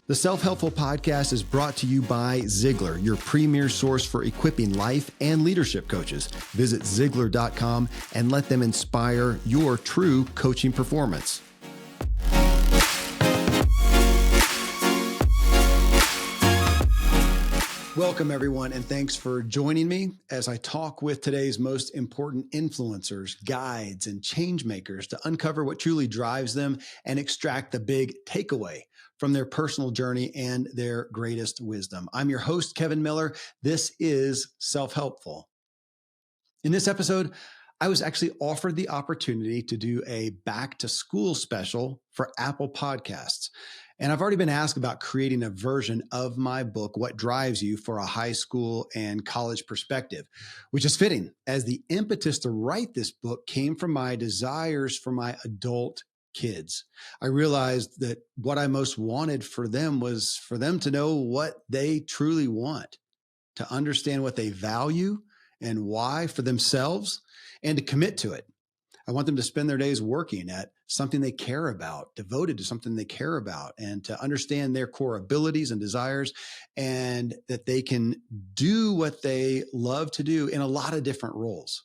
The Self-Helpful Podcast is brought to you by Ziglar, your premier source for equipping life and leadership coaches. Visit Ziglar.com and let them inspire your true coaching performance. Welcome, everyone, and thanks for joining me as I talk with today's most important influencers, guides, and change makers to uncover what truly drives them and extract the big takeaway from their personal journey and their greatest wisdom. I'm your host, Kevin Miller. This is Self-Helpful. In this episode, I was actually offered the opportunity to do a back to school special for Apple Podcasts. And I've already been asked about creating a version of my book, What Drives You, for a high school and college perspective, which is fitting as the impetus to write this book came from my desires for my adult kids. I realized that what I most wanted for them was for them to know what they truly want, to understand what they value and why for themselves, and to commit to it. I want them to spend their days working at something they care about, devoted to something they care about, and to understand their core abilities and desires, and that they can do what they love to do in a lot of different roles.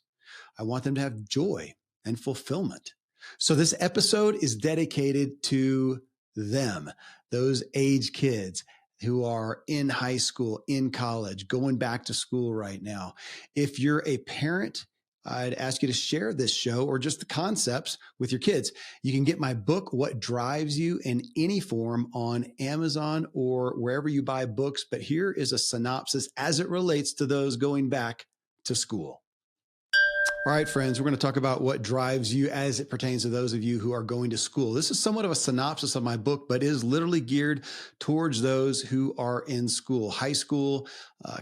I want them to have joy and fulfillment. So this episode is dedicated to them, those age kids who are in high school, in college, going back to school right now. If you're a parent, I'd ask you to share this show or just the concepts with your kids. You can get my book, What Drives You, in any form on Amazon or wherever you buy books. But here is a synopsis as it relates to those going back to school. All right, friends, we're going to talk about what drives you as it pertains to those of you who are going to school. This is somewhat of a synopsis of my book, but is literally geared towards those who are in school, high school,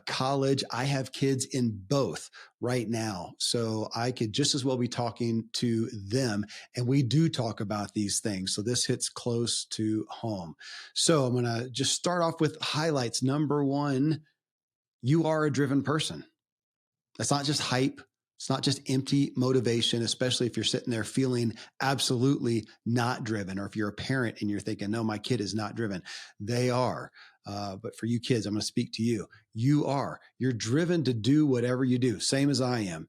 college. I have kids in both right now, so I could just as well be talking to them. And we do talk about these things, so this hits close to home. So I'm going to just start off with highlights. Number one, you are a driven person. That's not just hype. It's not just empty motivation, especially if you're sitting there feeling absolutely not driven, or if you're a parent and you're thinking, no, my kid is not driven. They are. But for you kids, I'm going to speak to you. You are. You're driven to do whatever you do, same as I am.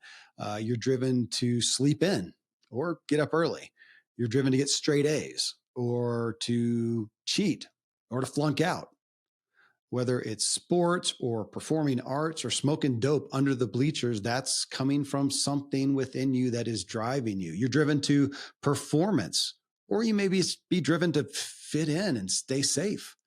You're driven to sleep in or get up early. You're driven to get straight A's or to cheat or to flunk out. Whether it's sports or performing arts or smoking dope under the bleachers, that's coming from something within you that is driving you. You're driven to performance, or you may be driven to fit in and stay safe,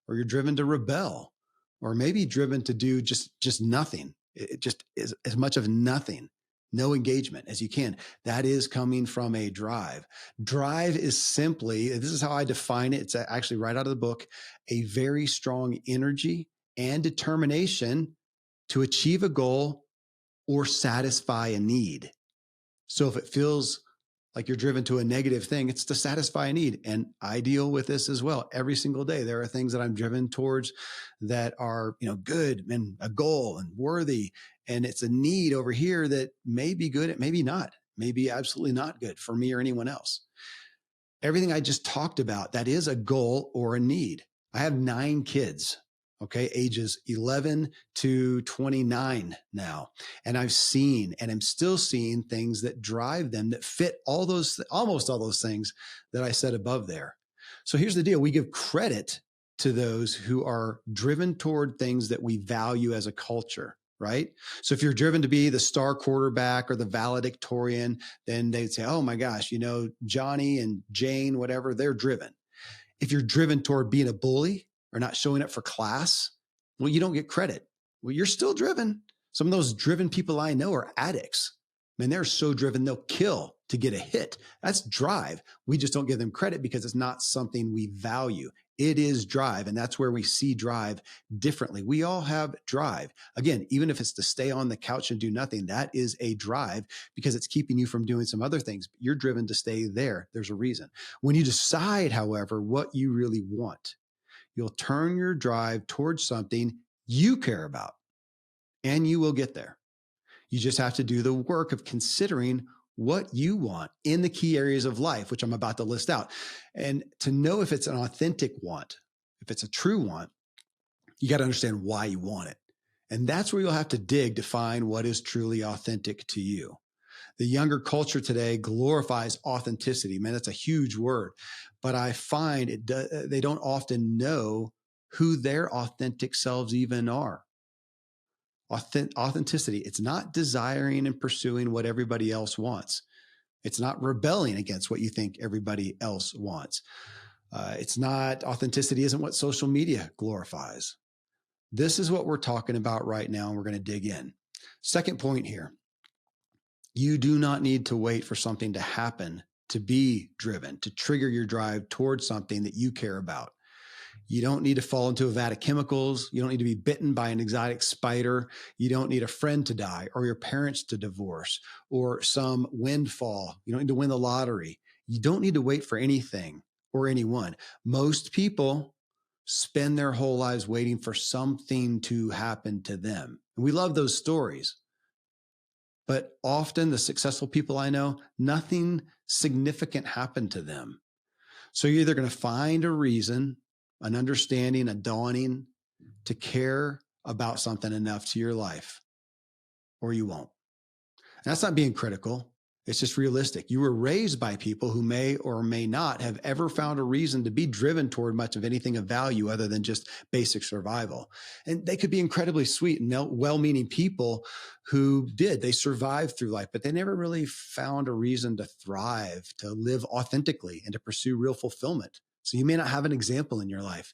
or you're driven to rebel, or maybe driven to do just nothing. It just is as much of nothing. No engagement as you can. That is coming from a drive. Drive is simply, this is how I define it. It's actually right out of the book, a very strong energy and determination to achieve a goal or satisfy a need. So if it feels like you're driven to a negative thing, it's to satisfy a need. And I deal with this as well every single day. There are things that I'm driven towards that are, good and a goal and worthy. And it's a need over here that may be good, it may be not, may be absolutely not good for me or anyone else. Everything I just talked about, that is a goal or a need. I have 9 kids. Okay, ages 11 to 29 now. And I've seen, and I'm still seeing things that drive them that fit almost all those things that I said above there. So here's the deal. We give credit to those who are driven toward things that we value as a culture, right? So if you're driven to be the star quarterback or the valedictorian, then they'd say, oh my gosh, Johnny and Jane, whatever, they're driven. If you're driven toward being a bully, or not showing up for class, well, you don't get credit. Well, you're still driven. Some of those driven people I know are addicts. Man, they're so driven, they'll kill to get a hit. That's drive. We just don't give them credit because it's not something we value. It is drive, and that's where we see drive differently. We all have drive. Again, even if it's to stay on the couch and do nothing, that is a drive because it's keeping you from doing some other things. But you're driven to stay there. There's a reason. When you decide, however, what you really want, you'll turn your drive towards something you care about, and you will get there. You just have to do the work of considering what you want in the key areas of life, which I'm about to list out. And to know if it's an authentic want, if it's a true want, you got to understand why you want it. And that's where you'll have to dig to find what is truly authentic to you. The younger culture today glorifies authenticity. Man, that's a huge word. But I find they don't often know who their authentic selves even are. Authenticity, it's not desiring and pursuing what everybody else wants. It's not rebelling against what you think everybody else wants. Authenticity isn't what social media glorifies. This is what we're talking about right now, and we're going to dig in. Second point here. You do not need to wait for something to happen to be driven, to trigger your drive towards something that you care about. You don't need to fall into a vat of chemicals. You don't need to be bitten by an exotic spider. You don't need a friend to die or your parents to divorce or some windfall. You don't need to win the lottery. You don't need to wait for anything or anyone. Most people spend their whole lives waiting for something to happen to them. And we love those stories. But often the successful people I know, nothing significant happened to them. So you're either going to find a reason, an understanding, a dawning to care about something enough to your life, or you won't. And that's not being critical. It's just realistic. You were raised by people who may or may not have ever found a reason to be driven toward much of anything of value other than just basic survival. And they could be incredibly sweet and well-meaning people who did. They survived through life, but they never really found a reason to thrive, to live authentically, and to pursue real fulfillment. So you may not have an example in your life.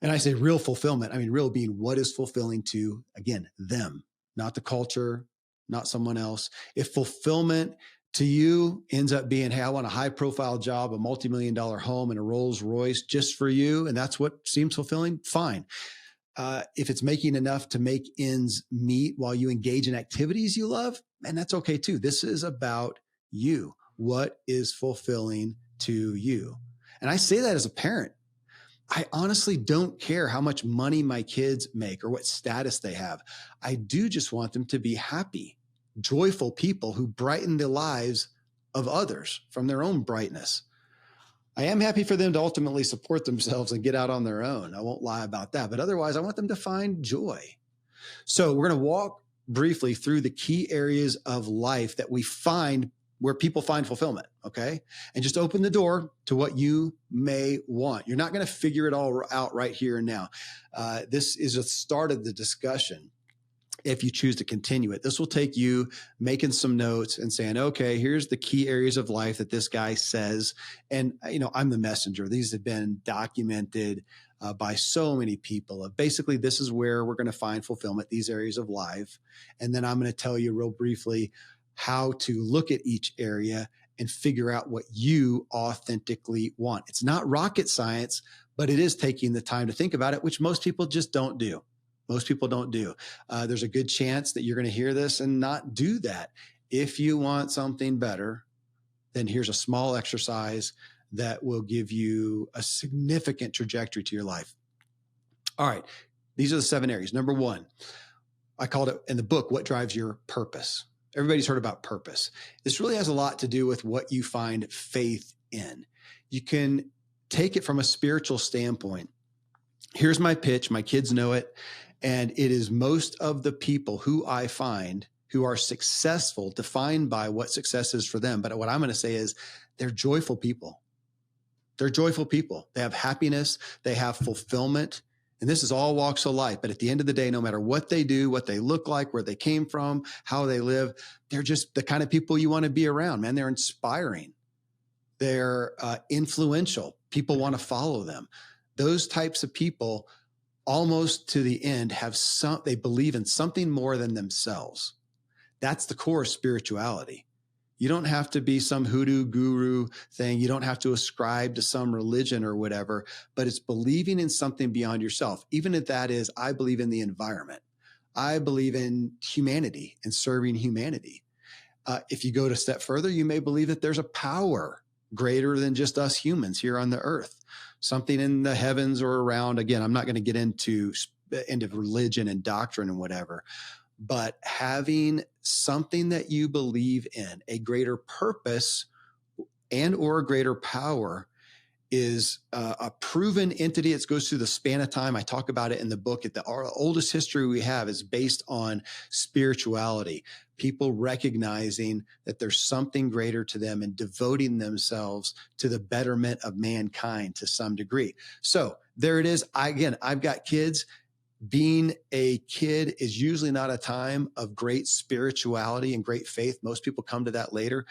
And I say real fulfillment. I mean, real being what is fulfilling to, again, them, not the culture, not someone else. If fulfillment to you ends up being, hey, I want a high profile job, a multi-million-dollar home and a Rolls Royce just for you, and that's what seems fulfilling, fine. If it's making enough to make ends meet while you engage in activities you love, and that's okay too. This is about you. What is fulfilling to you? And I say that as a parent. I honestly don't care how much money my kids make or what status they have. I do just want them to be happy, joyful people who brighten the lives of others from their own brightness. I am happy for them to ultimately support themselves and get out on their own. I won't lie about that. But otherwise, I want them to find joy. So we're going to walk briefly through the key areas of life that we find where people find fulfillment, okay? And just open the door to what you may want. You're not going to figure it all out right here and now. This is a start of the discussion. If you choose to continue it, this will take you making some notes and saying, okay, here's the key areas of life that this guy says. And, I'm the messenger. These have been documented by so many people. Basically, this is where we're going to find fulfillment, these areas of life. And then I'm going to tell you real briefly how to look at each area and figure out what you authentically want. It's not rocket science, but it is taking the time to think about it, which most people just don't do. Most people don't do. There's a good chance that you're going to hear this and not do that. If you want something better, then here's a small exercise that will give you a significant trajectory to your life. All right. These are the 7 areas. Number 1, I called it in the book, What Drives Your Purpose? Everybody's heard about purpose. This really has a lot to do with what you find faith in. You can take it from a spiritual standpoint. Here's my pitch. My kids know it. And it is most of the people who I find who are successful defined by what success is for them. But what I'm going to say is they're joyful people. They're joyful people. They have happiness. They have fulfillment. And this is all walks of life. But at the end of the day, no matter what they do, what they look like, where they came from, how they live, they're just the kind of people you want to be around, man. They're inspiring. They're influential. People want to follow them. Those types of people almost to the end they believe in something more than themselves. That's the core of spirituality. You don't have to be some hoodoo guru thing. You don't have to ascribe to some religion or whatever, but it's believing in something beyond yourself. Even if that is, I believe in the environment. I believe in humanity and serving humanity. If you go a step further, you may believe that there's a power greater than just us humans here on the earth, something in the heavens or around. Again, I'm not going to get into religion and doctrine and whatever, but having something that you believe in, a greater purpose and or a greater power, is a proven entity. It goes through the span of time. I talk about it in the book. Our oldest history we have is based on spirituality, people recognizing that there's something greater to them and devoting themselves to the betterment of mankind to some degree. So there it is. I've got kids. Being a kid is usually not a time of great spirituality and great faith. Most people come to that later.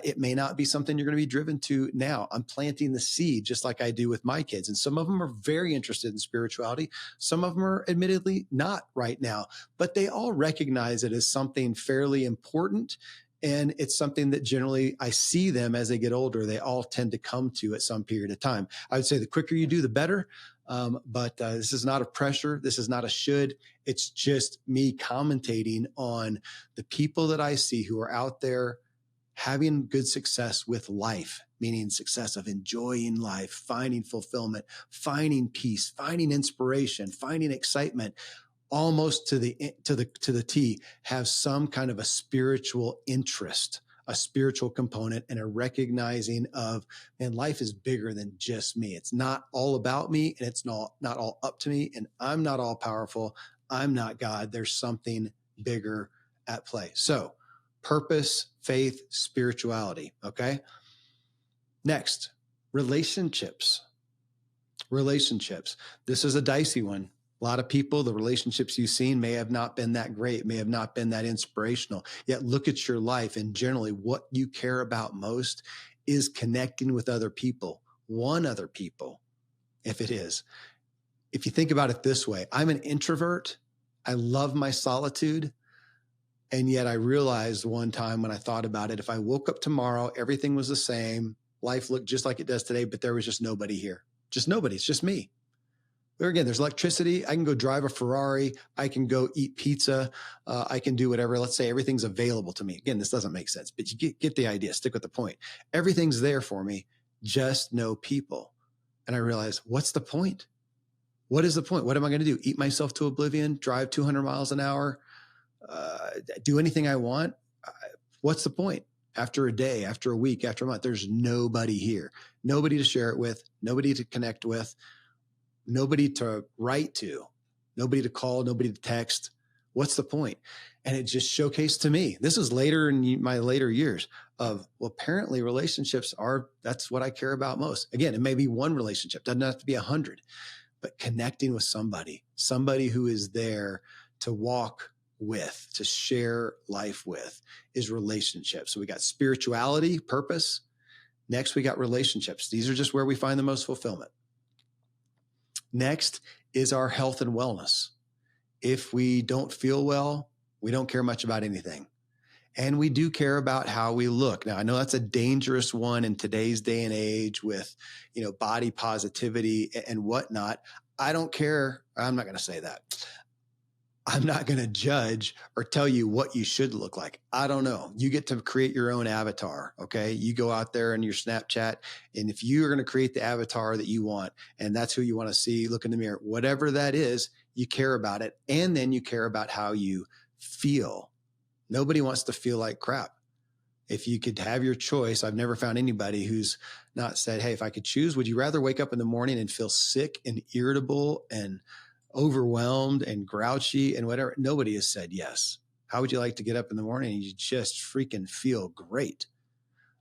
It may not be something you're going to be driven to now. I'm planting the seed just like I do with my kids. And some of them are very interested in spirituality. Some of them are admittedly not right now, but they all recognize it as something fairly important. And it's something that generally I see them as they get older, they all tend to come to at some period of time. I would say the quicker you do, the better. But this is not a pressure. This is not a should. It's just me commentating on the people that I see who are out there having good success with life, meaning success of enjoying life, finding fulfillment, finding peace, finding inspiration, finding excitement, almost to the T, have some kind of a spiritual interest, a spiritual component, and a recognizing of, man, life is bigger than just me. It's not all about me, and it's not all up to me, and I'm not all powerful. I'm not God. There's something bigger at play. So purpose, faith, spirituality. Okay. Next, relationships. Relationships. This is a dicey one. A lot of people, the relationships you've seen may have not been that great, may have not been that inspirational. Yet look at your life, and generally what you care about most is connecting with other people, other people, if it is. If you think about it this way, I'm an introvert. I love my solitude. And yet I realized one time when I thought about it, if I woke up tomorrow, everything was the same, life looked just like it does today, but there was just nobody here. Just nobody. It's just me. There again, there's electricity. I can go drive a Ferrari. I can go eat pizza. I can do whatever. Let's say everything's available to me. Again, this doesn't make sense, but you get the idea. Stick with the point. Everything's there for me, just no people. And I realized, what's the point? What is the point? What am I going to do? Eat myself to oblivion, drive 200 miles an hour, do anything I want? What's the point? After a day, after a week, after a month, there's nobody here, nobody to share it with, nobody to connect with, nobody to write to, nobody to call, nobody to text. What's the point? And it just showcased to me, this is later in my later years of, well, apparently relationships that's what I care about most. Again, it may be one relationship, doesn't have to be 100, but connecting with somebody who is there to walk with, to share life with, is relationships. So we got spirituality, purpose. Next, we got relationships. These are just where we find the most fulfillment. Next is our health and wellness. If we don't feel well, we don't care much about anything. And we do care about how we look. Now, I know that's a dangerous one in today's day and age with, body positivity and whatnot. I don't care. I'm not going to say that. I'm not going to judge or tell you what you should look like. I don't know. You get to create your own avatar. Okay. You go out there in your Snapchat, and if you're going to create the avatar that you want, and that's who you want to see, look in the mirror, whatever that is, you care about it. And then you care about how you feel. Nobody wants to feel like crap. If you could have your choice, I've never found anybody who's not said, hey, if I could choose, would you rather wake up in the morning and feel sick and irritable and overwhelmed and grouchy and whatever? Nobody has said yes. How would you like to get up in the morning and you just freaking feel great?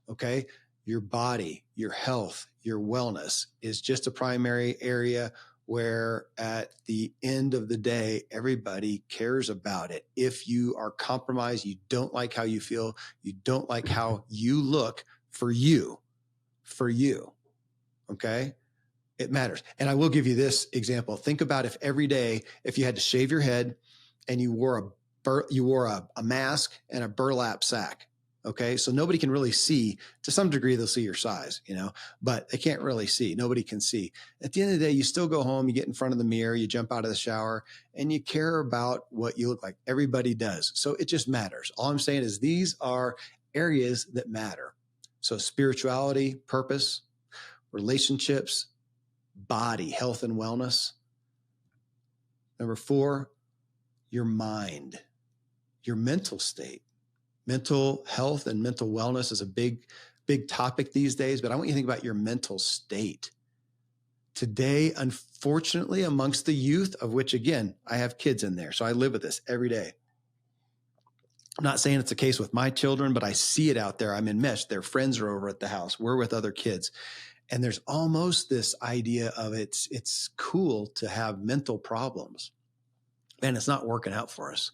Okay. Your body, your health, your wellness is just a primary area where at the end of the day, everybody cares about it. If you are compromised, you don't like how you feel, you don't like how you look for you. Okay. It matters. And I will give you this example. Think about if every day, if you had to shave your head and you wore a mask and a burlap sack. Okay. So nobody can really see. To some degree, they'll see your size, but they can't really see. Nobody can see. At the end of the day, you still go home, you get in front of the mirror, you jump out of the shower, and you care about what you look like. Everybody does. So it just matters. All I'm saying is these are areas that matter. So spirituality, purpose, relationships, body, health and wellness. Number 4, your mind, your mental state. Mental health and mental wellness is a big big topic these days, but I want you to think about your mental state. Today, unfortunately, amongst the youth, of which, again, I have kids in there, so I live with this every day. I'm not saying it's the case with my children, but I see it out there. I'm enmeshed. Their friends are over at the house. We're with other kids. And there's almost this idea of it's cool to have mental problems. And it's not working out for us.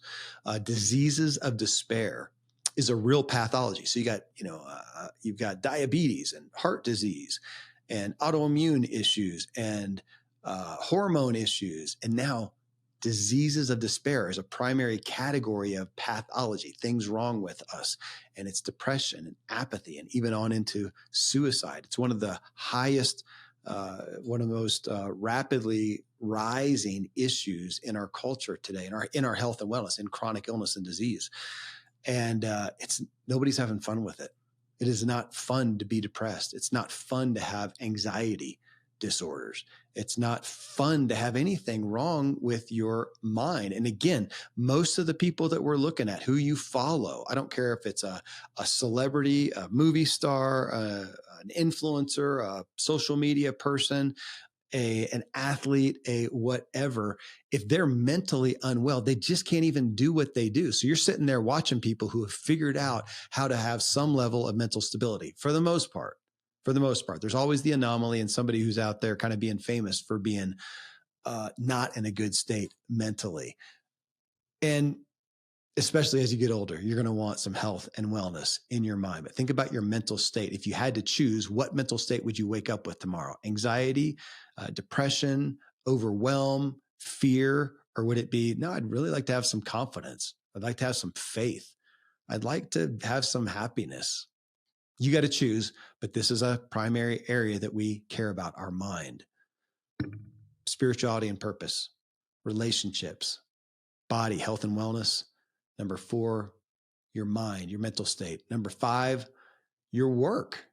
Diseases of despair is a real pathology. So you've got diabetes and heart disease and autoimmune issues and hormone issues. And now diseases of despair is a primary category of pathology, things wrong with us. And it's depression and apathy and even on into suicide. It's one of the highest, one of the most rapidly rising issues in our culture today, in our health and wellness, in chronic illness and disease. And nobody's having fun with it. It is not fun to be depressed. It's not fun to have anxiety disorders. It's not fun to have anything wrong with your mind. And again, most of the people that we're looking at, who you follow, I don't care if it's a celebrity, a movie star, an influencer, a social media person, an athlete, a whatever, if they're mentally unwell, they just can't even do what they do. So you're sitting there watching people who have figured out how to have some level of mental stability for the most part. For the most part, there's always the anomaly and somebody who's out there kind of being famous for being not in a good state mentally. And especially as you get older, you're going to want some health and wellness in your mind. But think about your mental state. If you had to choose, what mental state would you wake up with tomorrow? Anxiety, depression, overwhelm, fear, or would it be, no, I'd really like to have some confidence. I'd like to have some faith. I'd like to have some happiness. You got to choose, but this is a primary area that we care about, our mind. Spirituality and purpose, relationships, body, health and wellness. Number 4, your mind, your mental state. Number 5, your work.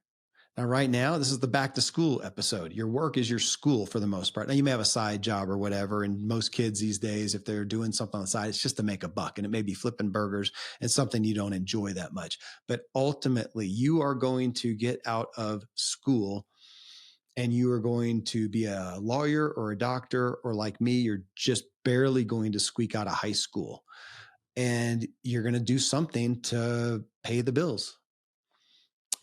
Now, right now, this is the back to school episode. Your work is your school for the most part. Now, you may have a side job or whatever. And most kids these days, if they're doing something on the side, it's just to make a buck. And it may be flipping burgers and something you don't enjoy that much. But ultimately, you are going to get out of school and you are going to be a lawyer or a doctor, or like me, you're just barely going to squeak out of high school. And you're going to do something to pay the bills.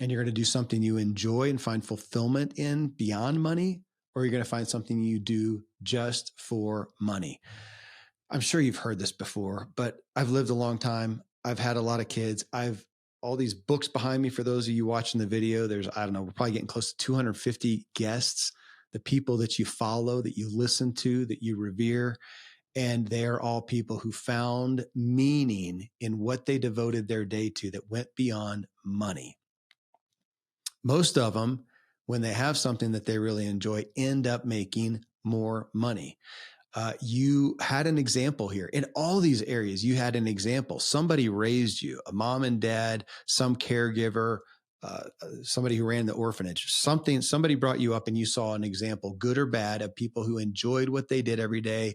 And you're going to do something you enjoy and find fulfillment in beyond money, or you're going to find something you do just for money. I'm sure you've heard this before, but I've lived a long time. I've had a lot of kids. I've all these books behind me. For those of you watching the video, there's, I don't know, we're probably getting close to 250 guests, the people that you follow, that you listen to, that you revere. And they're all people who found meaning in what they devoted their day to that went beyond money. Most of them, when they have something that they really enjoy, end up making more money. You had an example here in all these areas. You had an example. Somebody raised you, a mom and dad, some caregiver, somebody who ran the orphanage, somebody brought you up and you saw an example, good or bad, of people who enjoyed what they did every day,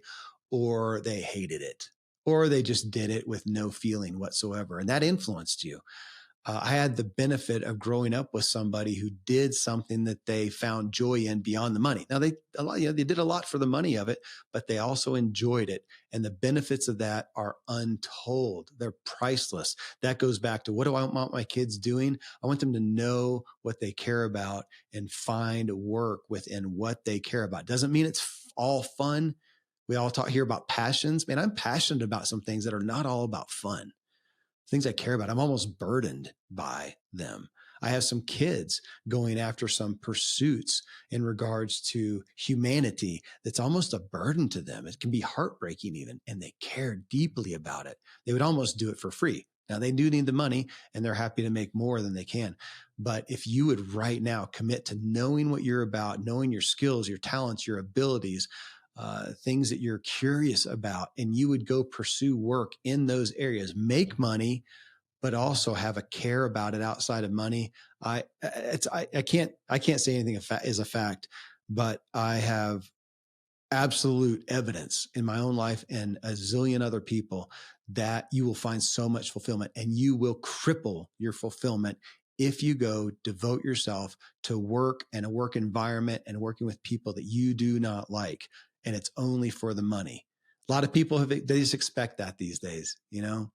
or they hated it, or they just did it with no feeling whatsoever. And that influenced you. I had the benefit of growing up with somebody who did something that they found joy in beyond the money. Now they did a lot for the money of it, but they also enjoyed it. And the benefits of that are untold. They're priceless. That goes back to, what do I want my kids doing? I want them to know what they care about and find work within what they care about. Doesn't mean it's all fun. We all talk here about passions. Man, I'm passionate about some things that are not all about fun. Things I care about, I'm almost burdened by them. I have some kids going after some pursuits in regards to humanity that's almost a burden to them. It can be heartbreaking even, and they care deeply about it. They would almost do it for free. Now, they do need the money and they're happy to make more than they can. But if you would right now commit to knowing what you're about, knowing your skills, your talents, your abilities, things that you're curious about, and you would go pursue work in those areas, make money, but also have a care about it outside of money. I can't say anything is a fact, but I have absolute evidence in my own life and a zillion other people that you will find so much fulfillment, and you will cripple your fulfillment if you go devote yourself to work and a work environment and working with people that you do not like, and it's only for the money. A lot of people they just expect that these days.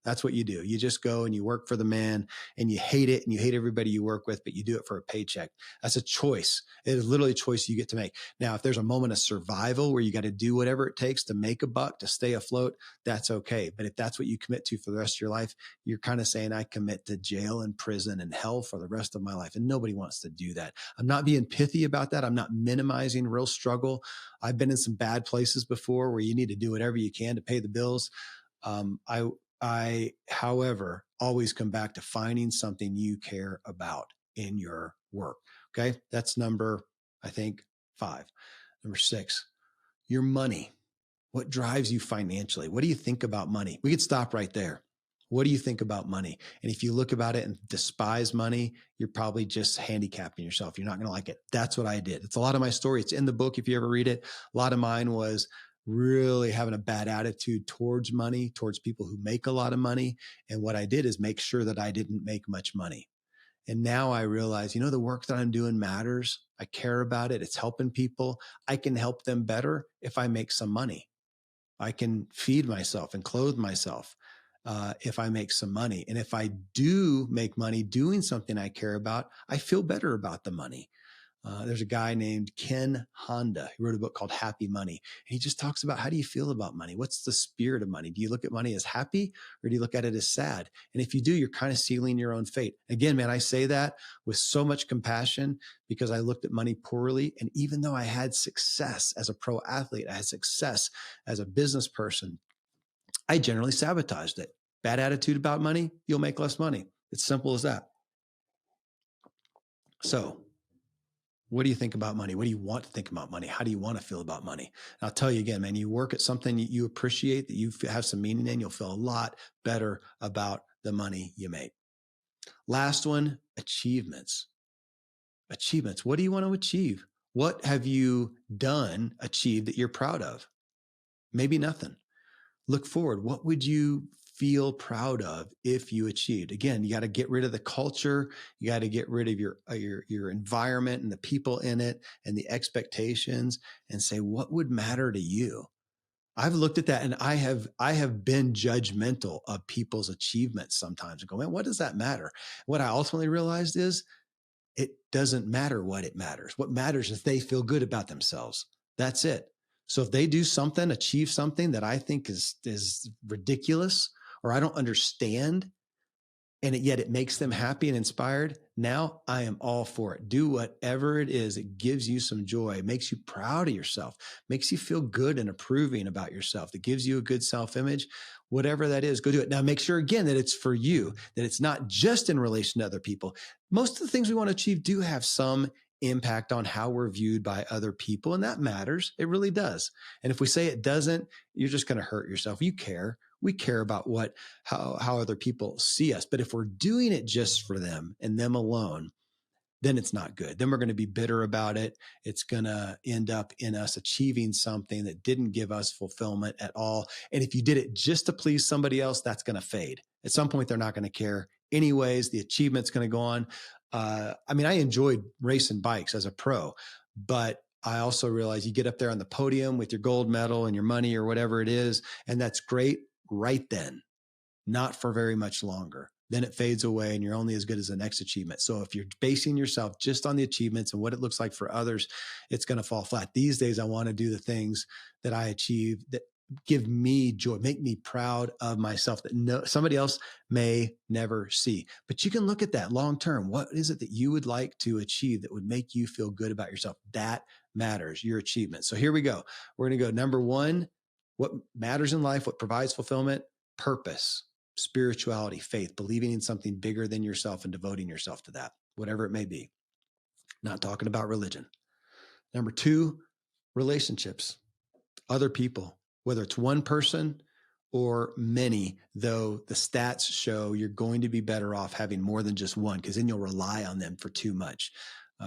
That's what you do. You just go and you work for the man, and you hate it, and you hate everybody you work with, but you do it for a paycheck. That's a choice. It is literally a choice you get to make. Now, if there's a moment of survival where you got to do whatever it takes to make a buck, to stay afloat, that's okay. But if that's what you commit to for the rest of your life, you're kind of saying, I commit to jail and prison and hell for the rest of my life. And nobody wants to do that. I'm not being pithy about that. I'm not minimizing real struggle. I've been in some bad places before where you need to do whatever you can to pay the bills. I, however, always come back to finding something you care about in your work. Okay. That's number, I think, 5. Number 6, your money. What drives you financially? What do you think about money? We could stop right there. What do you think about money? And if you look about it and despise money, you're probably just handicapping yourself. You're not going to like it. That's what I did. It's a lot of my story. It's in the book if you ever read it. A lot of mine was really having a bad attitude towards money, towards people who make a lot of money. And what I did is make sure that I didn't make much money. And now I realize, the work that I'm doing matters. I care about it. It's helping people. I can help them better if I make some money. I can feed myself and clothe myself if I make some money. And if I do make money doing something I care about, I feel better about the money. There's a guy named Ken Honda who wrote a book called Happy Money. And he just talks about, how do you feel about money? What's the spirit of money? Do you look at money as happy, or do you look at it as sad? And if you do, you're kind of sealing your own fate. Again, man, I say that with so much compassion because I looked at money poorly. And even though I had success as a pro athlete, I had success as a business person, I generally sabotaged it. Bad attitude about money, you'll make less money. It's simple as that. So, what do you think about money? What do you want to think about money? How do you want to feel about money? And I'll tell you again, man, you work at something you appreciate, that you have some meaning in, you'll feel a lot better about the money you make. Last one, achievements. Achievements. What do you want to achieve? What have you achieved that you're proud of? Maybe nothing. Look forward. What would you feel proud of if you achieved? Again, you got to get rid of the culture. You got to get rid of your environment and the people in it and the expectations, and say, what would matter to you? I've looked at that, and I have been judgmental of people's achievements sometimes and go, man, what does that matter? What I ultimately realized is it doesn't matter what it matters. What matters is they feel good about themselves. That's it. So if they do something, achieve something that I think is ridiculous, or I don't understand, and yet it makes them happy and inspired, now I am all for it. Do whatever it is that gives you some joy, makes you proud of yourself, makes you feel good and approving about yourself, that gives you a good self-image. Whatever that is, go do it. Now, make sure again that it's for you, that it's not just in relation to other people. Most of the things we want to achieve do have some impact on how we're viewed by other people, and that matters. It really does. And if we say it doesn't, you're just going to hurt yourself. You care. We care about how other people see us. But if we're doing it just for them and them alone, then it's not good. Then we're going to be bitter about it. It's going to end up in us achieving something that didn't give us fulfillment at all. And if you did it just to please somebody else, that's going to fade. At some point, they're not going to care anyways. The achievement's going to go on. I enjoyed racing bikes as a pro, but I also realized you get up there on the podium with your gold medal and your money or whatever it is, and that's great right then, not for very much longer. Then it fades away and you're only as good as the next achievement. So if you're basing yourself just on the achievements and what it looks like for others, it's going to fall flat. These days, I want to do the things that I achieve that give me joy, make me proud of myself, that somebody else may never see. But you can look at that long term. What is it that you would like to achieve that would make you feel good about yourself? That matters, your achievement. So here we go. We're going to go number 1, what matters in life, what provides fulfillment, purpose, spirituality, faith, believing in something bigger than yourself and devoting yourself to that, whatever it may be. Not talking about religion. Number 2, relationships, other people, whether it's one person or many, though the stats show you're going to be better off having more than just one, because then you'll rely on them for too much.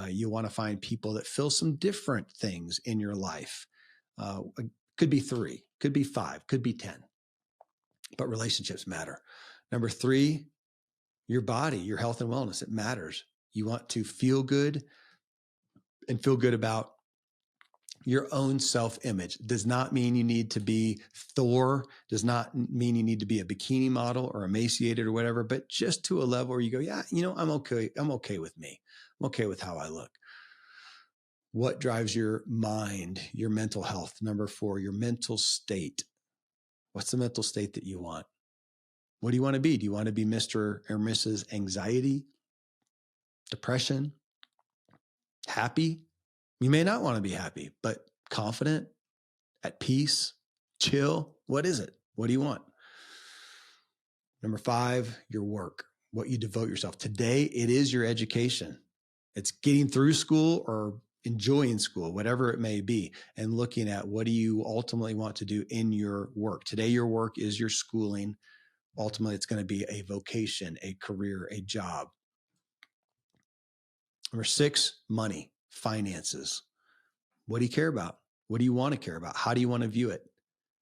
You want to find people that fill some different things in your life. Could be 3, could be 5, could be 10. But relationships matter. Number 3, Your body, your health and wellness, it matters. You want to feel good and feel good about your own self-image. Does not mean you need to be Thor, does not mean you need to be a bikini model or emaciated or whatever, but just to a level where you go, yeah, I'm okay. I'm okay with me. I'm okay with how I look. What drives your mind, your mental health? Number 4, your mental state. What's the mental state that you want? What do you want to be? Do you want to be Mr. or Mrs. Anxiety, depression, happy? You may not want to be happy, but confident, at peace, chill. What is it? What do you want? Number 5, your work, what you devote yourself. Today, it is your education. It's getting through school or enjoying school, whatever it may be, and looking at what do you ultimately want to do in your work. Today, your work is your schooling. Ultimately, it's going to be a vocation, a career, a job. Number 6, money, finances. What do you care about? What do you want to care about? How do you want to view it?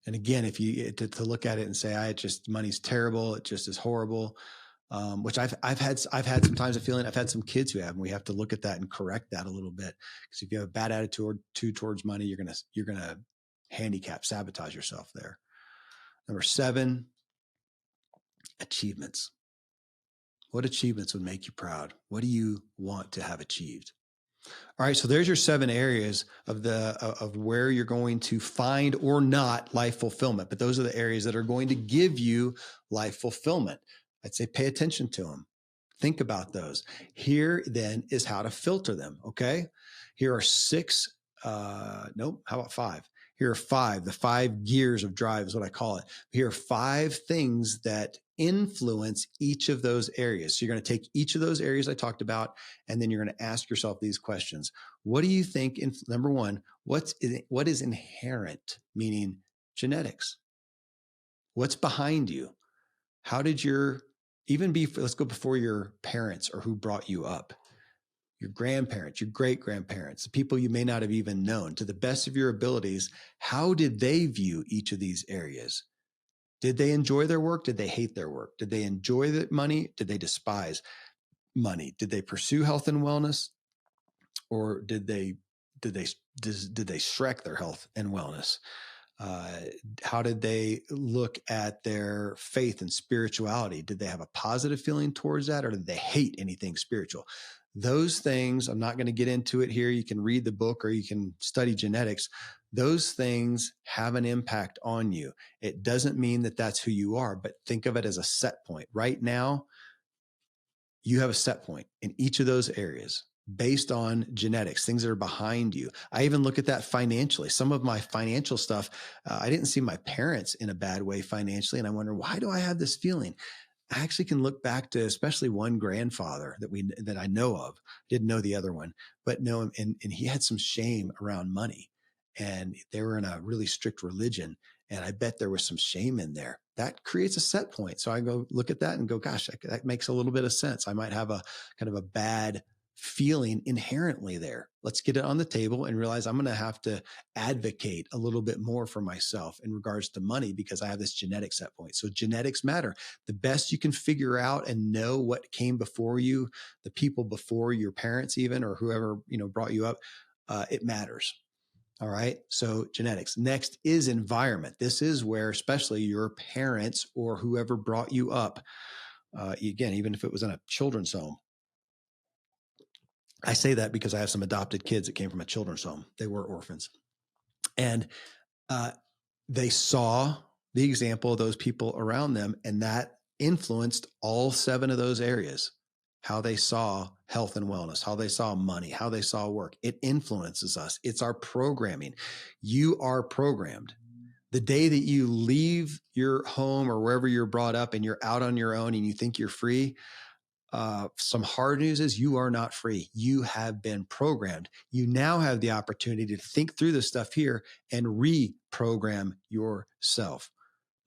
And again, if you to look at it and say, money's terrible, it just is horrible. Which I've had sometimes a feeling. I've had some kids who have, and we have to look at that and correct that a little bit. Because if you have a bad attitude towards money, you're gonna handicap, sabotage yourself there. Number 7, achievements. What achievements would make you proud? What do you want to have achieved? All right, so there's your 7 areas of where you're going to find or not life fulfillment. But those are the areas that are going to give you life fulfillment. I'd say pay attention to them. Think about those. Here then is how to filter them. Okay, here are 6. Nope. How about 5? Here are 5. The 5 gears of drive is what I call it. Here are 5 things that influence each of those areas. So you're going to take each of those areas I talked about, and then you're going to ask yourself these questions. What do you think? Number 1, what is inherent, meaning genetics? What's behind you? How did let's go before your parents or who brought you up, your grandparents, your great grandparents, the people you may not have even known. To the best of your abilities, how did they view each of these areas? Did they enjoy their work? Did they hate their work? Did they enjoy the money? Did they despise money? Did they pursue health and wellness? Or did they shrek their health and wellness? How did they look at their faith and spirituality? Did they have a positive feeling towards that, or did they hate anything spiritual? Those things, I'm not going to get into it here. You can read the book or you can study genetics. Those things have an impact on you. It doesn't mean that that's who you are, but think of it as a set point. Right now, you have a set point in each of those areas based on genetics, things that are behind you. I even look at that financially. Some of my financial stuff, I didn't see my parents in a bad way financially. And I wonder, why do I have this feeling? I actually can look back to especially one grandfather that I know of. Didn't know the other one, but know him. And he had some shame around money, and they were in a really strict religion. And I bet there was some shame in there. That creates a set point. So I go look at that and go, gosh, that makes a little bit of sense. I might have a kind of a bad feeling inherently there. Let's get it on the table and realize I'm going to have to advocate a little bit more for myself in regards to money because I have this genetic set point. So genetics matter. The best you can figure out and know what came before you, the people before your parents even, or whoever, brought you up, it matters. All right. So genetics. Next is environment. This is where especially your parents or whoever brought you up, again, even if it was in a children's home. I say that because I have some adopted kids that came from a children's home. They were orphans. And they saw the example of those people around them, and that influenced all 7 of those areas. How they saw health and wellness, how they saw money, how they saw work. It influences us. It's our programming. You are programmed. The day that you leave your home or wherever you're brought up and you're out on your own and you think you're free, some hard news is you are not free. You have been programmed. You now have the opportunity to think through this stuff here and reprogram yourself.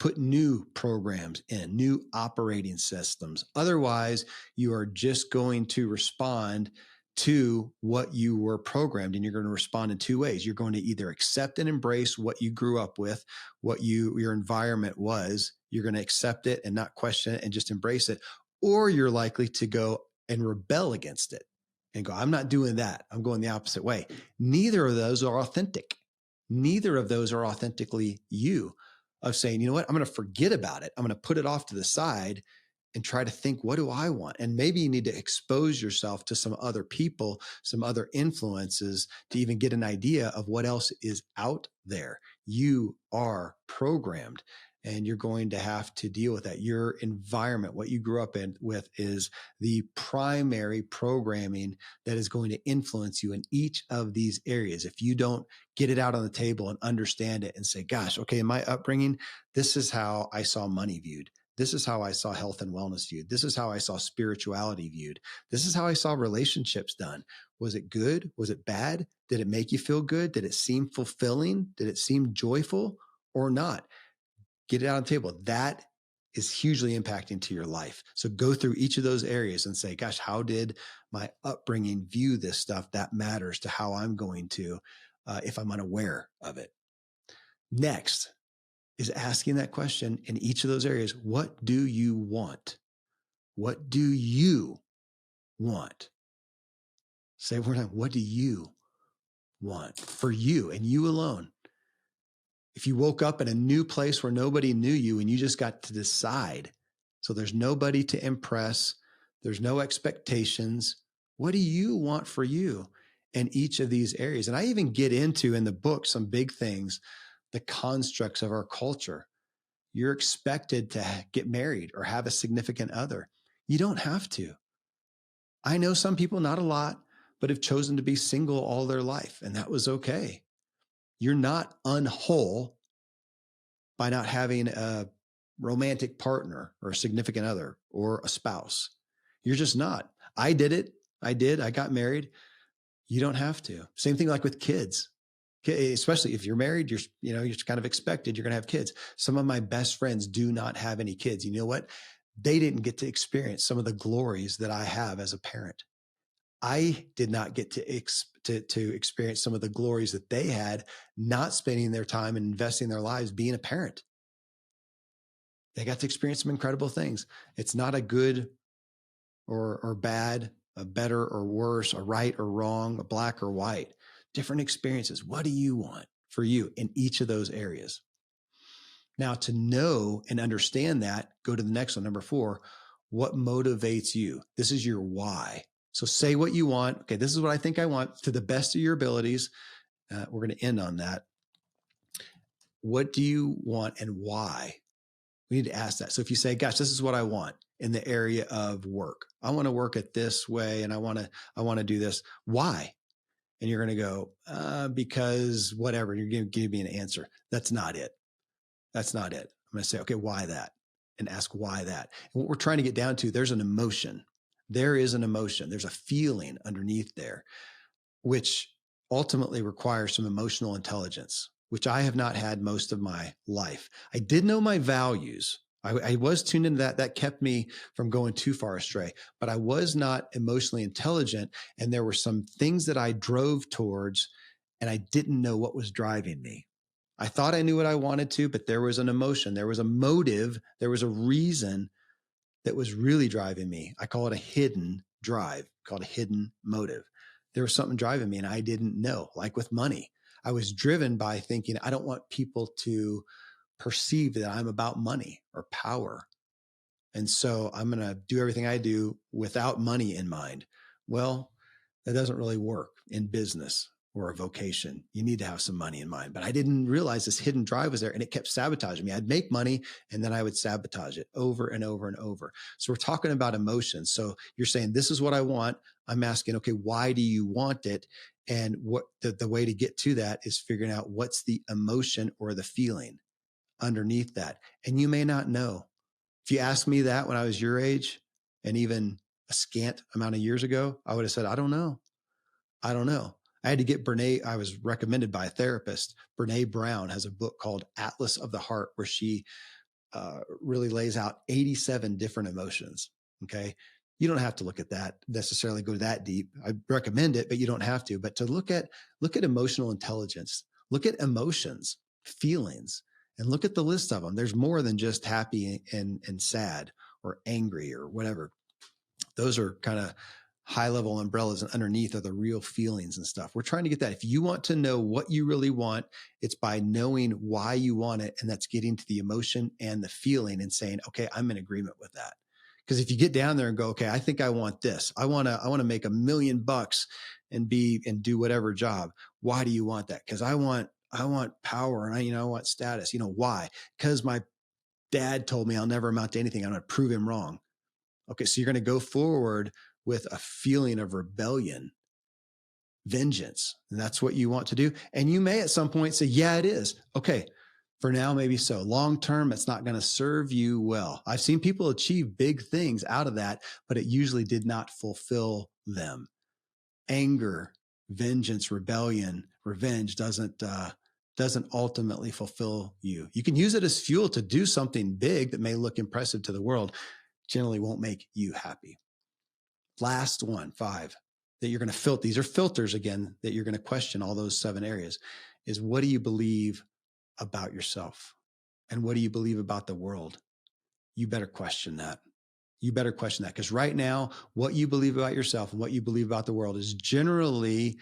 Put new programs in, new operating systems. Otherwise, you are just going to respond to what you were programmed, and you're going to respond in 2 ways. You're going to either accept and embrace what you grew up with, what your environment was. You're going to accept it and not question it and just embrace it. or you're likely to go and rebel against it and go, I'm not doing that. I'm going the opposite way. Neither of those are authentic. Neither of those are authentically you, of saying, you know what, I'm going to forget about it. I'm going to put it off to the side and try to think, what do I want? And maybe you need to expose yourself to some other people, some other influences to even get an idea of what else is out there. You are programmed and you're going to have to deal with that. Your environment, what you grew up in with, is the primary programming that is going to influence you in each of these areas. If you don't get it out on the table and understand it and say, gosh, okay, in my upbringing, this is how I saw money viewed. This is how I saw health and wellness viewed. This is how I saw spirituality viewed. This is how I saw relationships done. Was it good? Was it bad? Did it make you feel good? Did it seem fulfilling? Did it seem joyful or not? Get it out on the table. That is hugely impacting to your life. So go through each of those areas and say, gosh, how did my upbringing view this stuff? That matters to how I'm going to, if I'm unaware of it. Next is asking that question in each of those areas. What do you want? What do you want? Say it one more time. What do you want for you and you alone? If you woke up in a new place where nobody knew you and you just got to decide, so there's nobody to impress, there's no expectations, what do you want for you in each of these areas? And I even get into in the book some big things, the constructs of our culture. You're expected to get married or have a significant other. You don't have to. I know some people, not a lot, but have chosen to be single all their life, and that was okay. You're not unwhole by not having a romantic partner or a significant other or a spouse. You're just not. I did it. I got married. You don't have to. Same thing like with kids. Especially if you're married, you're kind of expected you're going to have kids. Some of my best friends do not have any kids. You know what? They didn't get to experience some of the glories that I have as a parent. I did not get to experience some of the glories that they had, not spending their time and investing their lives being a parent. They got to experience some incredible things. It's not a good or bad, a better or worse, a right or wrong, a black or white. Different experiences. What do you want for you in each of those areas? Now, to know and understand that, go to the next one, number 4. What motivates you? This is your why. So say what you want. Okay, this is what I think I want to the best of your abilities. We're going to end on that. What do you want and why? We need to ask that. So if you say, gosh, this is what I want in the area of work. I want to work it this way and I want to do this. Why? And you're going to go, because whatever. You're going to give me an answer. That's not it. That's not it. I'm going to say, okay, why that? And ask why that. And what we're trying to get down to, there's an emotion. There is an emotion. There's a feeling underneath there, which ultimately requires some emotional intelligence, which I have not had most of my life. I did know my values. I was tuned into that. That kept me from going too far astray, but I was not emotionally intelligent. And there were some things that I drove towards and I didn't know what was driving me. I thought I knew what I wanted to, but there was an emotion, there was a motive, there was a reason that was really driving me. I call it a hidden drive, called a hidden motive. There was something driving me and I didn't know, like with money. I was driven by thinking, I don't want people to perceive that I'm about money or power. And so I'm going to do everything I do without money in mind. Well, that doesn't really work in business or a vocation. You need to have some money in mind. But I didn't realize this hidden drive was there and it kept sabotaging me. I'd make money and then I would sabotage it over and over and over. So we're talking about emotions. So you're saying, this is what I want. I'm asking, okay, why do you want it? And what the way to get to that is figuring out what's the emotion or the feeling underneath that. And you may not know. If you asked me that when I was your age and even a scant amount of years ago, I would have said, I don't know. I don't know. I had to get Brene. I was recommended by a therapist. Brene Brown has a book called Atlas of the Heart, where she really lays out 87 different emotions. Okay. You don't have to look at that necessarily, go that deep. I recommend it, but you don't have to. But to look at emotional intelligence, look at emotions, feelings, and look at the list of them. There's more than just happy and sad or angry or whatever. Those are kind of high level umbrellas, and underneath are the real feelings and stuff. We're trying to get that. If you want to know what you really want, it's by knowing why you want it. And that's getting to the emotion and the feeling and saying, okay, I'm in agreement with that. Because if you get down there and go, okay, I think I want this. I want to make $1 million and do whatever job. Why do you want that? Because I want power, and I want status. Why? Because my dad told me I'll never amount to anything. I'm going to prove him wrong. Okay, so you're going to go forward with a feeling of rebellion, vengeance. And that's what you want to do. And you may at some point say, yeah, it is. Okay, for now, maybe so. Long term, it's not going to serve you well. I've seen people achieve big things out of that, but it usually did not fulfill them. Anger, vengeance, rebellion, revenge doesn't ultimately fulfill you. You can use it as fuel to do something big that may look impressive to the world, generally won't make you happy. Last one, 5, that you're going to filter. These are filters again, that you're going to question all those 7 areas, is what do you believe about yourself? And what do you believe about the world? You better question that. You better question that, because right now, what you believe about yourself and what you believe about the world is generally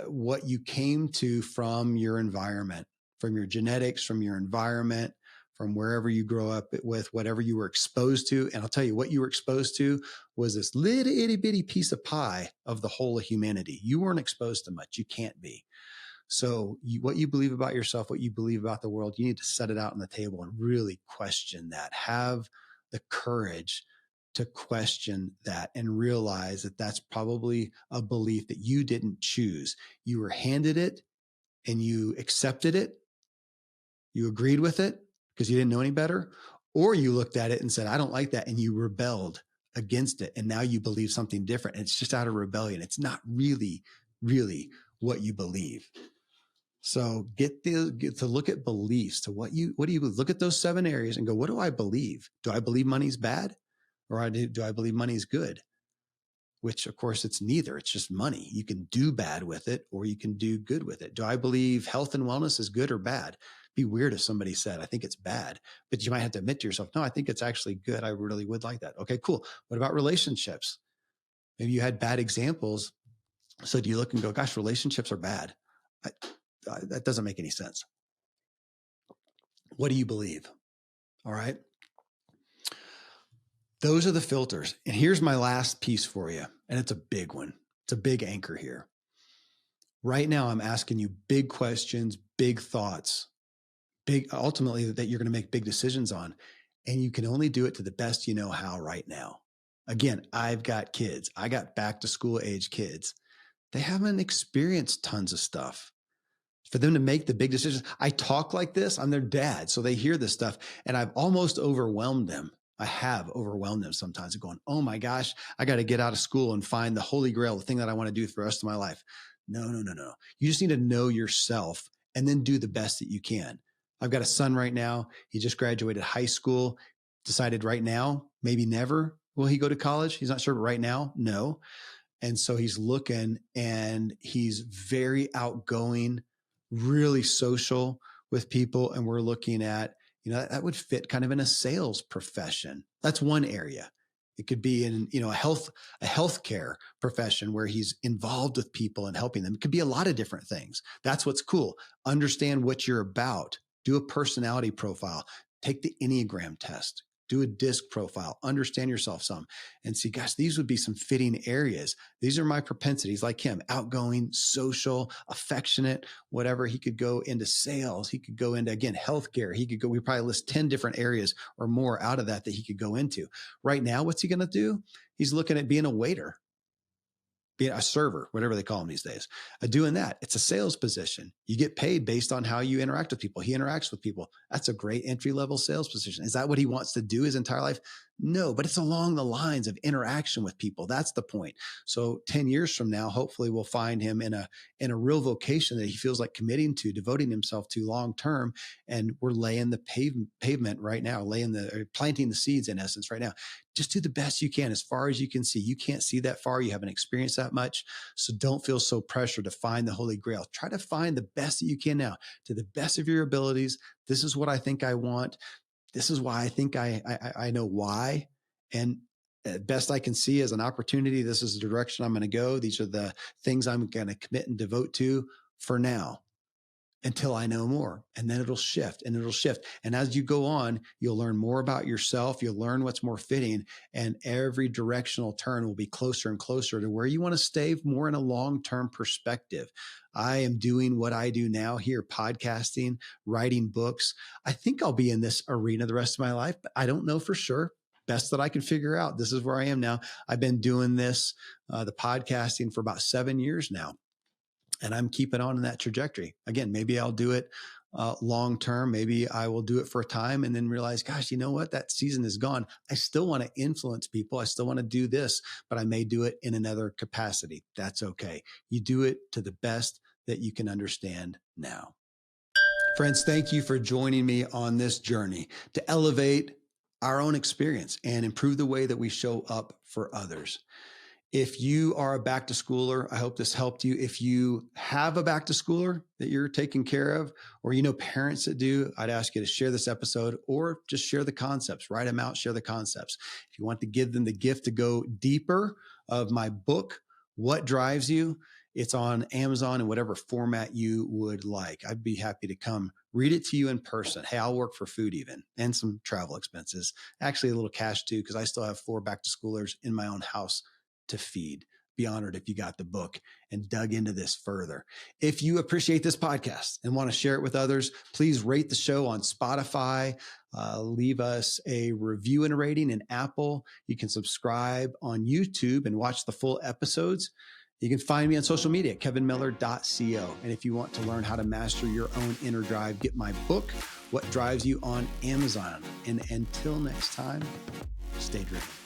what you came to from your environment, from your genetics, from your environment, from wherever you grow up with, whatever you were exposed to. And I'll tell you, what you were exposed to was this little itty bitty piece of pie of the whole of humanity. You weren't exposed to much. You can't be. So what you believe about yourself, what you believe about the world, you need to set it out on the table and really question that. Have the courage to question that and realize that that's probably a belief that you didn't choose. You were handed it and you accepted it. You agreed with it because you didn't know any better, or you looked at it and said, I don't like that. And you rebelled against it. And now you believe something different. And it's just out of rebellion. It's not really what you believe. So get to look at beliefs, to what do you look at those 7 areas and go, what do I believe? Do I believe money's bad? Or do I believe money's good? Which of course it's neither. It's just money. You can do bad with it or you can do good with it. Do I believe health and wellness is good or bad? Be weird if somebody said, I think it's bad, but you might have to admit to yourself, no, I think it's actually good. I really would like that. Okay, cool. What about relationships? Maybe you had bad examples. So do you look and go, gosh, relationships are bad? That doesn't make any sense. What do you believe? All right. Those are the filters. And here's my last piece for you. And it's a big one. It's a big anchor here. Right now, I'm asking you big questions, big thoughts, ultimately that you're going to make big decisions on. And you can only do it to the best you know how right now. Again, I've got kids. I got back to school age kids. They haven't experienced tons of stuff. For them to make the big decisions, I talk like this. I'm their dad. So they hear this stuff and I've almost overwhelmed them. I have overwhelmed them sometimes going, oh my gosh, I got to get out of school and find the holy grail, the thing that I want to do for the rest of my life. No. You just need to know yourself and then do the best that you can. I've got a son right now. He just graduated high school, decided right now, maybe never will he go to college. He's not sure, but right now, no. And so he's looking and he's very outgoing, really social with people. And we're looking at, that would fit kind of in a sales profession. That's one area. It could be in, a healthcare profession where he's involved with people and helping them. It could be a lot of different things. That's what's cool. Understand what you're about. Do a personality profile. Take the Enneagram test. Do a DISC profile, understand yourself some, and see, gosh, these would be some fitting areas. These are my propensities, like him, outgoing, social, affectionate, whatever. He could go into sales. He could go into, again, healthcare. We probably list 10 different areas or more out of that he could go into. Right now, what's he going to do? He's looking at being a waiter, being a server, whatever they call them these days, doing that. It's a sales position. You get paid based on how you interact with people. He interacts with people. That's a great entry-level sales position. Is that what he wants to do his entire life? No, but it's along the lines of interaction with people. That's the point. So 10 years from now, hopefully we'll find him in a real vocation that he feels like committing to, devoting himself to long-term. And we're laying the pavement right now, planting the seeds in essence right now. Just do the best you can as far as you can see. You can't see that far. You haven't experienced that much. So don't feel so pressured to find the Holy Grail. Try to find the best that you can now to the best of your abilities. This is what I think I want. this is why I think I know why. And best I can see as an opportunity, this is the direction I'm going to go. These are the things I'm going to commit and devote to for now until I know more. And then it'll shift and it'll shift. And as you go on, you'll learn more about yourself. You'll learn what's more fitting, and every directional turn will be closer and closer to where you want to stay more in a long-term perspective. I am doing what I do now here, podcasting, writing books. I think I'll be in this arena the rest of my life, but I don't know for sure. Best that I can figure out. This is where I am now. I've been doing this, the podcasting, for about 7 years now. And I'm keeping on in that trajectory. Again, maybe I'll do it long term. Maybe I will do it for a time and then realize, gosh, you know what? That season is gone. I still want to influence people. I still want to do this, but I may do it in another capacity. That's okay. You do it to the best that you can understand now. Friends, thank you for joining me on this journey to elevate our own experience and improve the way that we show up for others. If you are a back to schooler, I hope this helped you. If you have a back to schooler that you're taking care of, or you know parents that do, I'd ask you to share this episode or just share the concepts, write them out, share the concepts. If you want to give them the gift to go deeper of my book, What Drives You, it's on Amazon in whatever format you would like. I'd be happy to come read it to you in person. Hey, I'll work for food even, and some travel expenses. Actually, a little cash too, because I still have 4 back to schoolers in my own house to feed. Be honored if you got the book and dug into this further. If you appreciate this podcast and want to share it with others, please rate the show on Spotify. Leave us a review and a rating in Apple. You can subscribe on YouTube and watch the full episodes. You can find me on social media at kevinmiller.co. And if you want to learn how to master your own inner drive, get my book, What Drives You, on Amazon. And until next time, stay driven.